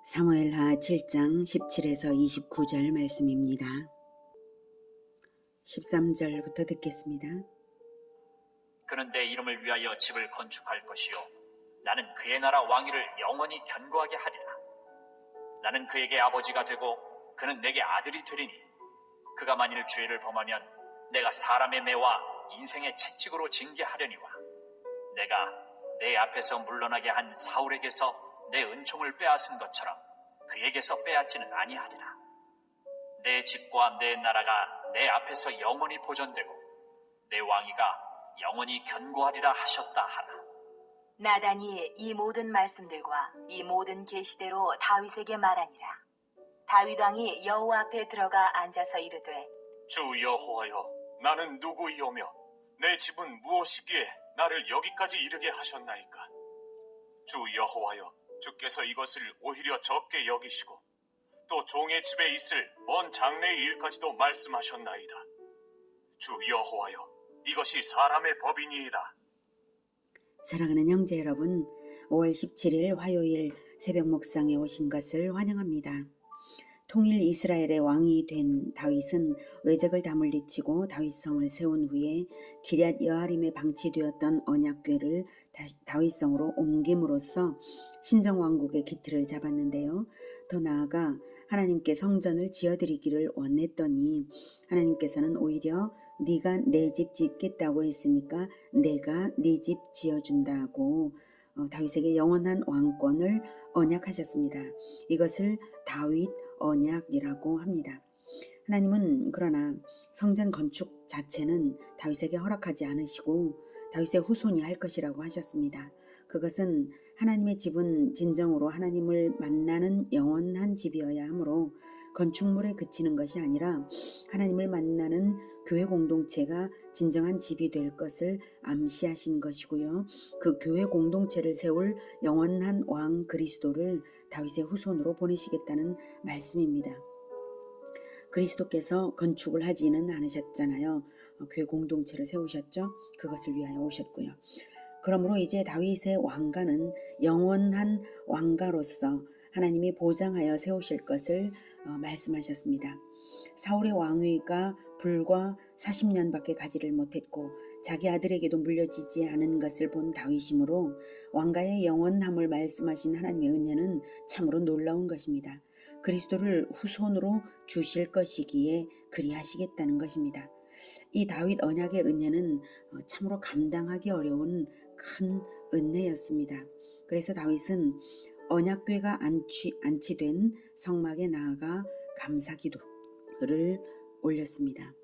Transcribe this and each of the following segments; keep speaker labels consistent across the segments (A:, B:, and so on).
A: 사무엘하 7장 17에서 29절 말씀입니다. 13절부터 듣겠습니다.
B: 그는 내 이름을 위하여 집을 건축할 것이요 나는 그의 나라 왕위를 영원히 견고하게 하리라. 나는 그에게 아버지가 되고 그는 내게 아들이 되리니 그가 만일 죄를 범하면 내가 사람의 매와 인생의 채찍으로 징계하려니와 내가 내 앞에서 물러나게 한 사울에게서 내 은총을 빼앗은 것처럼 그에게서 빼앗지는 아니하리라. 내 집과 내 나라가 내 앞에서 영원히 보존되고 내 왕위가 영원히 견고하리라 하셨다 하라.
C: 나단이 이 모든 말씀들과 이 모든 계시대로 다윗에게 말하니라. 다윗 왕이 여호와 앞에 들어가 앉아서 이르되,
D: 주 여호와여, 나는 누구이오며 내 집은 무엇이기에 나를 여기까지 이르게 하셨나이까? 주 여호와여, 주께서 이것을 오히려 적게 여기시고 또 종의 집에 있을 먼 장래의 일까지도 말씀하셨나이다. 주 여호와여, 이것이 사람의 법이니이다.
A: 사랑하는 형제 여러분, 5월 17일 화요일 새벽 목상에 오신 것을 환영합니다. 통일 이스라엘의 왕이 된 다윗은 외적을 다 물리치고 다윗성을 세운 후에 기럇 여아림에 방치되었던 언약궤를 다윗성으로 옮김으로써 신정왕국의 기틀을 잡았는데요. 더 나아가 하나님께 성전을 지어드리기를 원했더니 하나님께서는 오히려 네가 내 집 짓겠다고 했으니까 내가 네 집 지어준다고 다윗에게 영원한 왕권을 언약하셨습니다. 이것을 다윗 언약이라고 합니다. 하나님은 그러나 성전 건축 자체는 다윗에게 허락하지 않으시고 다윗의 후손이 할 것이라고 하셨습니다. 그것은 하나님의 집은 진정으로 하나님을 만나는 영원한 집이어야 하므로 건축물에 그치는 것이 아니라 하나님을 만나는 교회 공동체가 진정한 집이 될 것을 암시하신 것이고요. 그 교회 공동체를 세울 영원한 왕 그리스도를 다윗의 후손으로 보내시겠다는 말씀입니다. 그리스도께서 건축을 하지는 않으셨잖아요. 교회 공동체를 세우셨죠. 그것을 위하여 오셨고요. 그러므로 이제 다윗의 왕가는 영원한 왕가로서 하나님이 보장하여 세우실 것을 말씀하셨습니다. 사울의 왕위가 불과 40년밖에 가지를 못했고 자기 아들에게도 물려지지 않은 것을 본 다윗이므로 왕가의 영원함을 말씀하신 하나님의 은혜는 참으로 놀라운 것입니다. 그리스도를 후손으로 주실 것이기에 그리하시겠다는 것입니다. 이 다윗 언약의 은혜는 참으로 감당하기 어려운 큰 은혜였습니다. 그래서 다윗은 언약궤가 안치된 성막에 나아가 감사기도를 올렸습니다.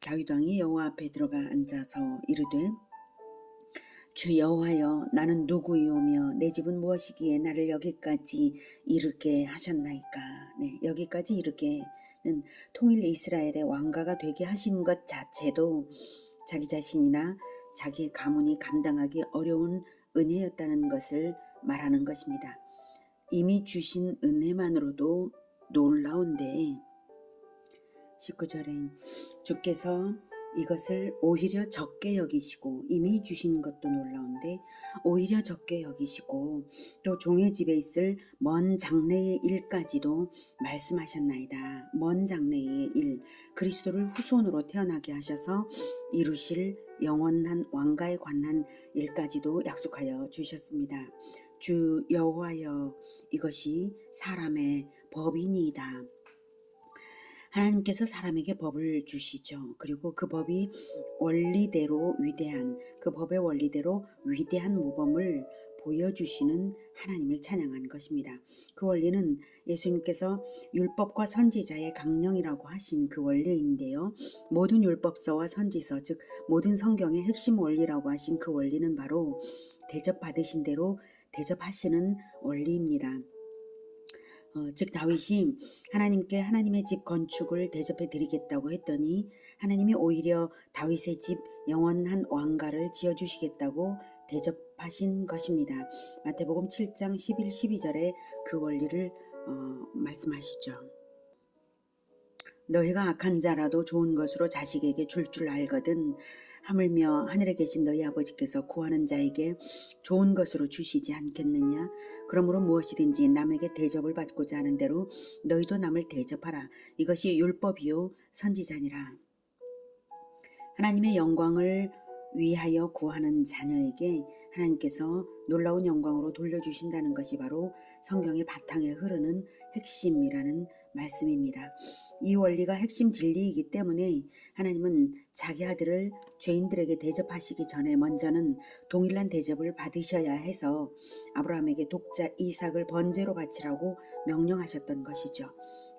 A: 다윗 왕이 여호와 앞에 들어가 앉아서 이르되, 주 여호와여, 나는 누구이오며 내 집은 무엇이기에 나를 여기까지 이르게 하셨나이까. 여기까지 이르게는 통일 이스라엘의 왕가가 되게 하신 것 자체도 자기 자신이나 자기의 가문이 감당하기 어려운 은혜였다는 것을 말하는 것입니다. 이미 주신 은혜만으로도 놀라운데 19절에 주께서 이것을 오히려 적게 여기시고, 이미 주신 것도 놀라운데 오히려 적게 여기시고 또 종의 집에 있을 먼 장래의 일까지도 말씀하셨나이다. 먼 장래의 일, 그리스도를 후손으로 태어나게 하셔서 이루실 영원한 왕가에 관한 일까지도 약속하여 주셨습니다. 주 여호와여, 이것이 사람의 법이니이다. 하나님께서 사람에게 법을 주시죠. 그리고 그 법이 원리대로 위대한, 그 법의 원리대로 위대한 모범을 보여주시는 하나님을 찬양하는 것입니다. 그 원리는 예수님께서 율법과 선지자의 강령이라고 하신 그 원리인데요. 모든 율법서와 선지서, 즉 모든 성경의 핵심 원리라고 하신 그 원리는 바로 대접받으신 대로 대접하시는 원리입니다. 즉 다윗이 하나님께 하나님의 집 건축을 대접해 드리겠다고 했더니 하나님이 오히려 다윗의 집 영원한 왕가를 지어주시겠다고 대접하신 것입니다. 마태복음 7장 11, 12절에 그 원리를 말씀하시죠. 너희가 악한 자라도 좋은 것으로 자식에게 줄 알거든 하물며 하늘에 계신 너희 아버지께서 구하는 자에게 좋은 것으로 주시지 않겠느냐? 그러므로 무엇이든지 남에게 대접을 받고자 하는 대로 너희도 남을 대접하라. 이것이 율법이요 선지자니라. 하나님의 영광을 위하여 구하는 자녀에게 하나님께서 놀라운 영광으로 돌려주신다는 것이 바로 성경의 바탕에 흐르는 핵심이라는 말씀입니다. 이 원리가 핵심 진리이기 때문에 하나님은 자기 아들을 죄인들에게 대접하시기 전에 먼저는 동일한 대접을 받으셔야 해서 아브라함에게 독자 이삭을 번제로 바치라고 명령하셨던 것이죠.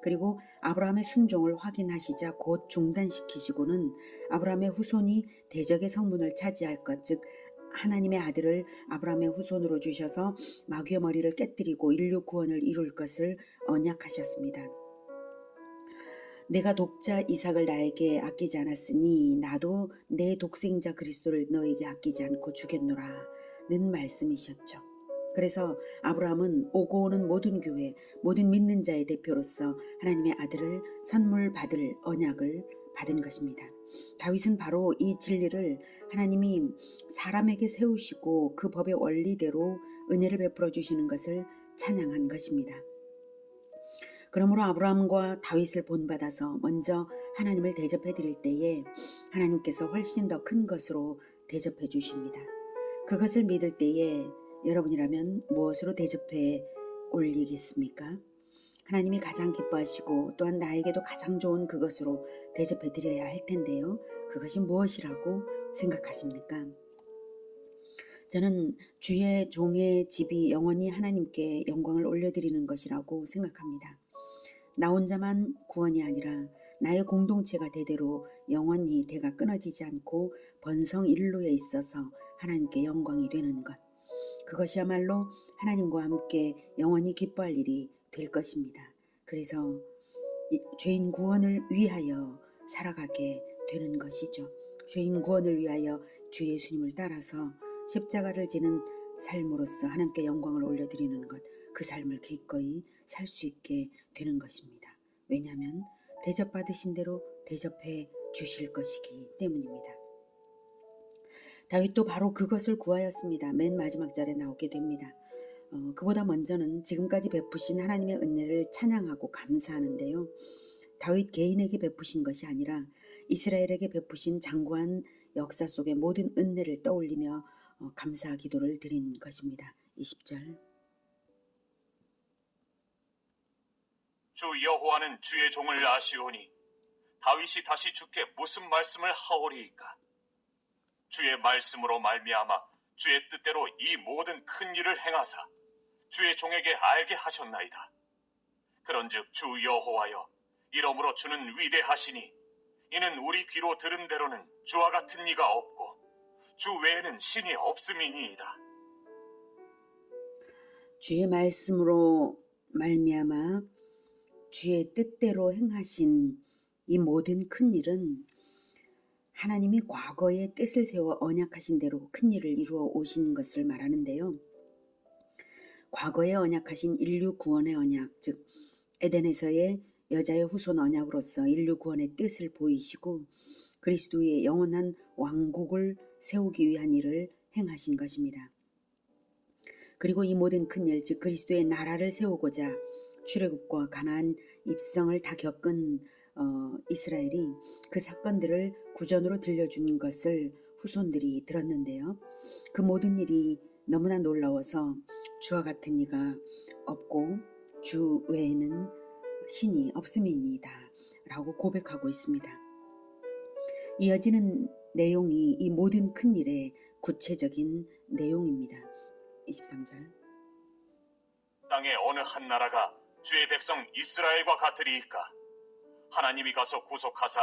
A: 그리고 아브라함의 순종을 확인하시자 곧 중단시키시고는 아브라함의 후손이 대적의 성문을 차지할 것, 즉 하나님의 아들을 아브라함의 후손으로 주셔서 마귀의 머리를 깨뜨리고 인류 구원을 이룰 것을 언약하셨습니다. 내가 독자 이삭을 나에게 아끼지 않았으니 나도 내 독생자 그리스도를 너에게 아끼지 않고 주겠노라는 말씀이셨죠. 그래서 아브라함은 오고 오는 모든 교회, 모든 믿는 자의 대표로서 하나님의 아들을 선물 받을 언약을 받은 것입니다. 다윗은 바로 이 진리를 하나님이 사람에게 세우시고 그 법의 원리대로 은혜를 베풀어 주시는 것을 찬양한 것입니다. 그러므로 아브라함과 다윗을 본받아서 먼저 하나님을 대접해 드릴 때에 하나님께서 훨씬 더 큰 것으로 대접해 주십니다. 그것을 믿을 때에 여러분이라면 무엇으로 대접해 올리겠습니까? 하나님이 가장 기뻐하시고 또한 나에게도 가장 좋은 그것으로 대접해 드려야 할 텐데요. 그것이 무엇이라고 생각하십니까? 저는 주의 종의 집이 영원히 하나님께 영광을 올려드리는 것이라고 생각합니다. 나 혼자만 구원이 아니라 나의 공동체가 대대로 영원히 대가 끊어지지 않고 번성 인류에 있어서 하나님께 영광이 되는 것. 그것이야말로 하나님과 함께 영원히 기뻐할 일이 될 것입니다. 그래서 죄인 구원을 위하여 살아가게 되는 것이죠. 죄인 구원을 위하여 주 예수님을 따라서 십자가를 지는 삶으로써 하나님께 영광을 올려드리는 것, 그 삶을 기꺼이 살 수 있게 되는 것입니다. 왜냐하면 대접받으신 대로 대접해 주실 것이기 때문입니다. 다윗도 바로 그것을 구하였습니다. 맨 마지막 절에 나오게 됩니다. 그보다 먼저는 지금까지 베푸신 하나님의 은혜를 찬양하고 감사하는데요. 다윗 개인에게 베푸신 것이 아니라 이스라엘에게 베푸신 장구한 역사 속의 모든 은혜를 떠올리며 감사 기도를 드린 것입니다. 20절.
D: 주 여호와는 주의 종을 아시오니 다윗이 다시 주께 무슨 말씀을 하오리이까? 주의 말씀으로 말미암아 주의 뜻대로 이 모든 큰 일을 행하사 주의 종에게 알게 하셨나이다. 그런즉 주 여호와여, 이러므로 주는 위대하시니 이는 우리 귀로 들은 대로는 주와 같은 이가 없고 주 외에는 신이 없음이니이다.
A: 주의 말씀으로 말미암아 주의 뜻대로 행하신 이 모든 큰 일은 하나님이 과거에 뜻을 세워 언약하신 대로 큰 일을 이루어 오신 것을 말하는데요. 과거에 언약하신 인류 구원의 언약, 즉 에덴에서의 여자의 후손 언약으로서 인류 구원의 뜻을 보이시고 그리스도의 영원한 왕국을 세우기 위한 일을 행하신 것입니다. 그리고 이 모든 큰 일, 즉 그리스도의 나라를 세우고자 출애굽과 가나안 입성을 다 겪은 이스라엘이 그 사건들을 구전으로 들려준 것을 후손들이 들었는데요. 그 모든 일이 너무나 놀라워서 주와 같은 이가 없고 주 외에는 신이 없음이니이다 라고 고백하고 있습니다. 이어지는 내용이 이 모든 큰 일의 구체적인 내용입니다. 23절.
D: 땅의 어느 한 나라가 주의 백성 이스라엘과 같으리이까? 하나님이 가서 구속하사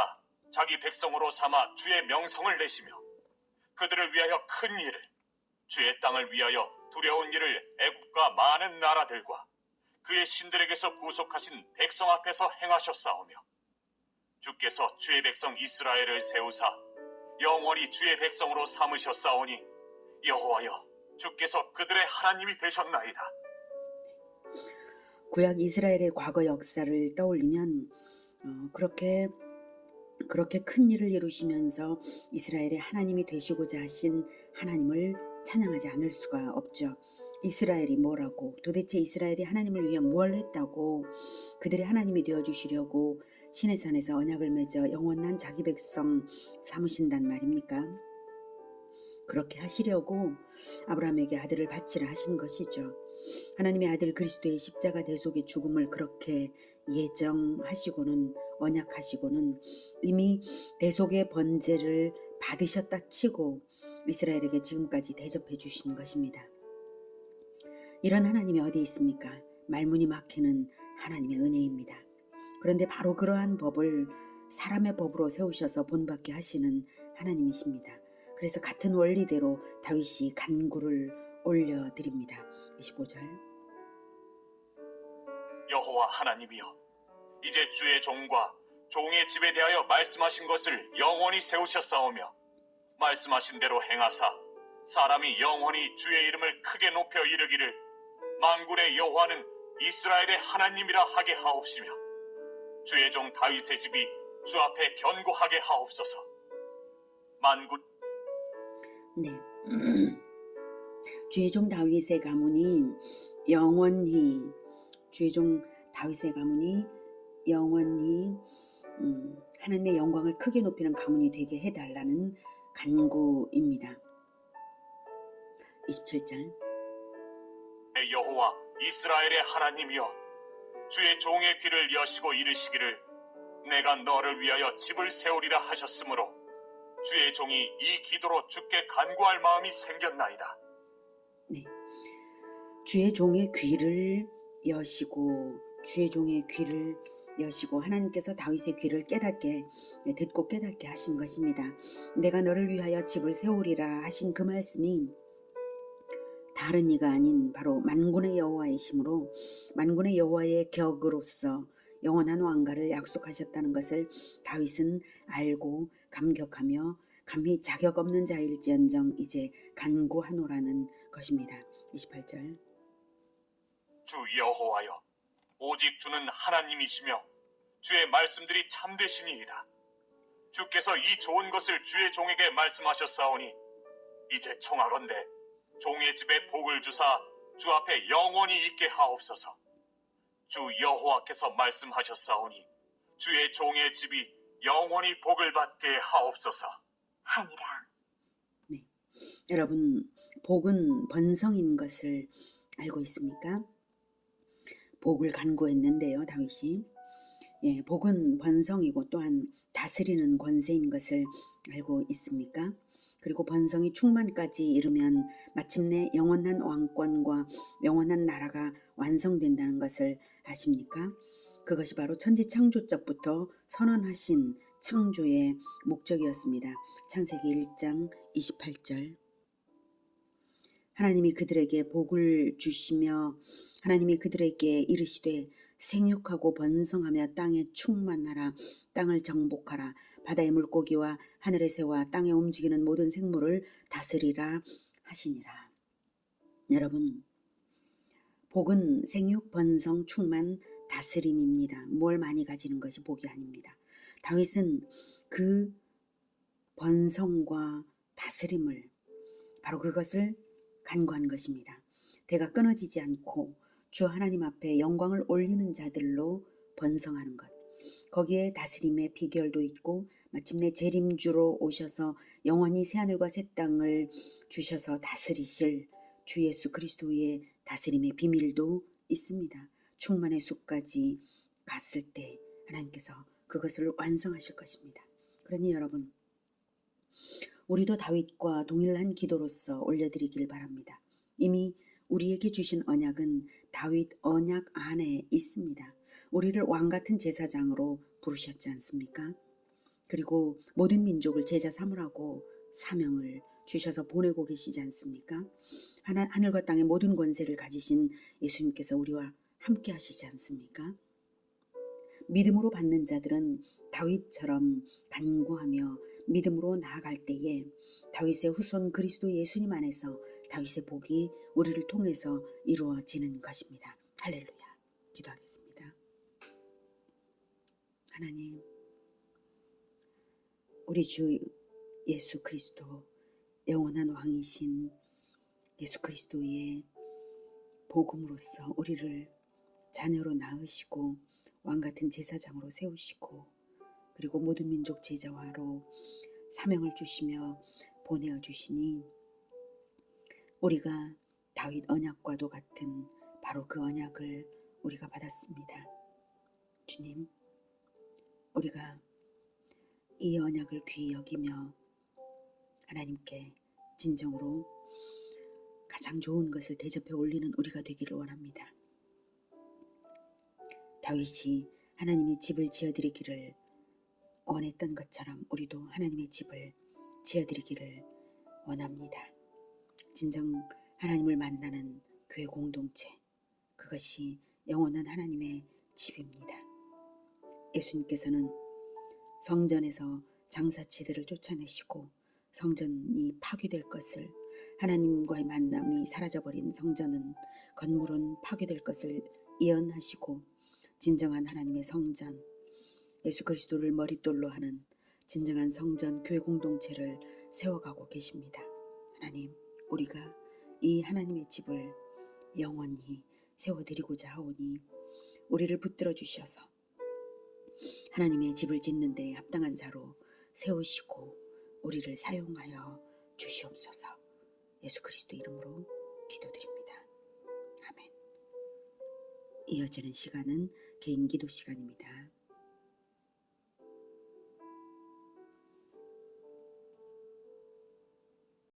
D: 자기 백성으로 삼아 주의 명성을 내시며 그들을 위하여 큰 일을, 주의 땅을 위하여 두려운 일을 애국과 많은 나라들과 그의 신들에게서 구속하신 백성 앞에서 행하셨사오며 주께서 주의 백성 이스라엘을 세우사 영원히 주의 백성으로 삼으셨사오니 여호와여, 주께서 그들의 하나님이 되셨나이다.
A: 구약 이스라엘의 과거 역사를 떠올리면 그렇게 그렇게 큰 일을 이루시면서 이스라엘의 하나님이 되시고자 하신 하나님을 찬양하지 않을 수가 없죠. 이스라엘이 뭐라고, 도대체 이스라엘이 하나님을 위해 무엇을 했다고 그들의 하나님이 되어주시려고 시내산에서 언약을 맺어 영원한 자기 백성 삼으신단 말입니까? 그렇게 하시려고 아브라함에게 아들을 바치라 하신 것이죠. 하나님의 아들 그리스도의 십자가 대속의 죽음을 그렇게 예정하시고는 언약하시고는 이미 대속의 번제를 받으셨다 치고 이스라엘에게 지금까지 대접해 주신 것입니다. 이런 하나님이 어디 있습니까? 말문이 막히는 하나님의 은혜입니다. 그런데 바로 그러한 법을 사람의 법으로 세우셔서 본받게 하시는 하나님이십니다. 그래서 같은 원리대로 다윗이 간구를 올려드립니다. 25절.
D: 여호와 하나님이여, 이제 주의 종과 종의 집에 대하여 말씀하신 것을 영원히 세우셨사오며 말씀하신 대로 행하사 사람이 영원히 주의 이름을 크게 높여 이르기를 만군의 여호와는 이스라엘의 하나님이라 하게 하옵시며 주의 종 다윗의 집이 주 앞에 견고하게 하옵소서. 만군.
A: 네. 주의 종 다윗의 가문이 영원히, 주의 종 다윗의 가문이 영원히 하나님의 영광을 크게 높이는 가문이 되게 해달라는 간구입니다. 27절.
D: 여호와 이스라엘의 하나님이여, 주의 종의 귀를 여시고 이르시기를 내가 너를 위하여 집을 세우리라 하셨으므로 주의 종이 이 기도로 주께 간구할 마음이 생겼나이다.
A: 네. 주의 종의 귀를 여시고, 주의 종의 귀를 여시고, 하나님께서 다윗의 귀를 깨닫게, 듣고 깨닫게 하신 것입니다. 내가 너를 위하여 집을 세우리라 하신 그 말씀이 다른 이가 아닌 바로 만군의 여호와이시므로 만군의 여호와의 격으로서 영원한 왕가를 약속하셨다는 것을 다윗은 알고 감격하며 감히 자격 없는 자일지언정 이제 간구하노라는 것입니다. 28절.
D: 주 여호와여, 오직 주는 하나님이시며 주의 말씀들이 참되시니이다. 주께서 이 좋은 것을 주의 종에게 말씀하셨사오니 이제 청하건대 종의 집에 복을 주사 주 앞에 영원히 있게 하옵소서. 주 여호와께서 말씀하셨사오니 주의 종의 집이 영원히 복을 받게 하옵소서.
C: 하니라.
A: 네. 여러분, 복은 번성인 것을 알고 있습니까? 복을 간구했는데요, 다윗이. 예, 복은 번성이고 또한 다스리는 권세인 것을 알고 있습니까? 그리고 번성이 충만까지 이르면 마침내 영원한 왕권과 영원한 나라가 완성된다는 것을 아십니까? 그것이 바로 천지 창조적부터 선언하신 창조의 목적이었습니다. 창세기 1장 28절. 하나님이 그들에게 복을 주시며 하나님이 그들에게 이르시되 생육하고 번성하며 땅에 충만하라, 땅을 정복하라, 바다의 물고기와 하늘의 새와 땅에 움직이는 모든 생물을 다스리라 하시니라. 여러분, 복은 생육, 번성, 충만, 다스림입니다. 뭘 많이 가지는 것이 복이 아닙니다. 다윗은 그 번성과 다스림을, 바로 그것을 간구한 것입니다. 대가 끊어지지 않고 주 하나님 앞에 영광을 올리는 자들로 번성하는 것. 거기에 다스림의 비결도 있고 마침내 재림주로 오셔서 영원히 새하늘과 새 땅을 주셔서 다스리실 주 예수 그리스도의 다스림의 비밀도 있습니다. 충만의 숲까지 갔을 때 하나님께서 그것을 완성하실 것입니다. 그러니 여러분, 우리도 다윗과 동일한 기도로서 올려드리길 바랍니다. 이미 우리에게 주신 언약은 다윗 언약 안에 있습니다. 우리를 왕같은 제사장으로 부르셨지 않습니까? 그리고 모든 민족을 제자 삼으라고 사명을 주셔서 보내고 계시지 않습니까? 하늘과 땅의 모든 권세를 가지신 예수님께서 우리와 함께 하시지 않습니까? 믿음으로 받는 자들은 다윗처럼 간구하며 믿음으로 나아갈 때에 다윗의 후손 그리스도 예수님 안에서 다윗의 복이 우리를 통해서 이루어지는 것입니다. 할렐루야. 기도하겠습니다. 하나님, 우리 주 예수 그리스도, 영원한 왕이신 예수 그리스도의 복음으로써 우리를 자녀로 낳으시고 왕같은 제사장으로 세우시고, 그리고 모든 민족 제자화로 사명을 주시며 보내어 주시니, 우리가 다윗 언약과도 같은 바로 그 언약을 우리가 받았습니다. 주님, 우리가 이 언약을 귀히 여기며 하나님께 진정으로 가장 좋은 것을 대접해 올리는 우리가 되기를 원합니다. 다윗이 하나님의 집을 지어드리기를 원했던 것처럼 우리도 하나님의 집을 지어드리기를 원합니다. 진정 하나님을 만나는 교회 공동체, 그것이 영원한 하나님의 집입니다. 예수님께서는 성전에서 장사치들을 쫓아내시고 성전이 파괴될 것을, 하나님과의 만남이 사라져버린 성전은, 건물은 파괴될 것을 예언하시고 진정한 하나님의 성전, 예수 그리스도를 머릿돌로 하는 진정한 성전 교회 공동체를 세워가고 계십니다. 하나님, 우리가 이 하나님의 집을 영원히 세워드리고자 하오니 우리를 붙들어 주셔서 하나님의 집을 짓는 데 합당한 자로 세우시고 우리를 사용하여 주시옵소서. 예수 그리스도 이름으로 기도드립니다. 아멘. 이어지는 시간은 개인 기도 시간입니다.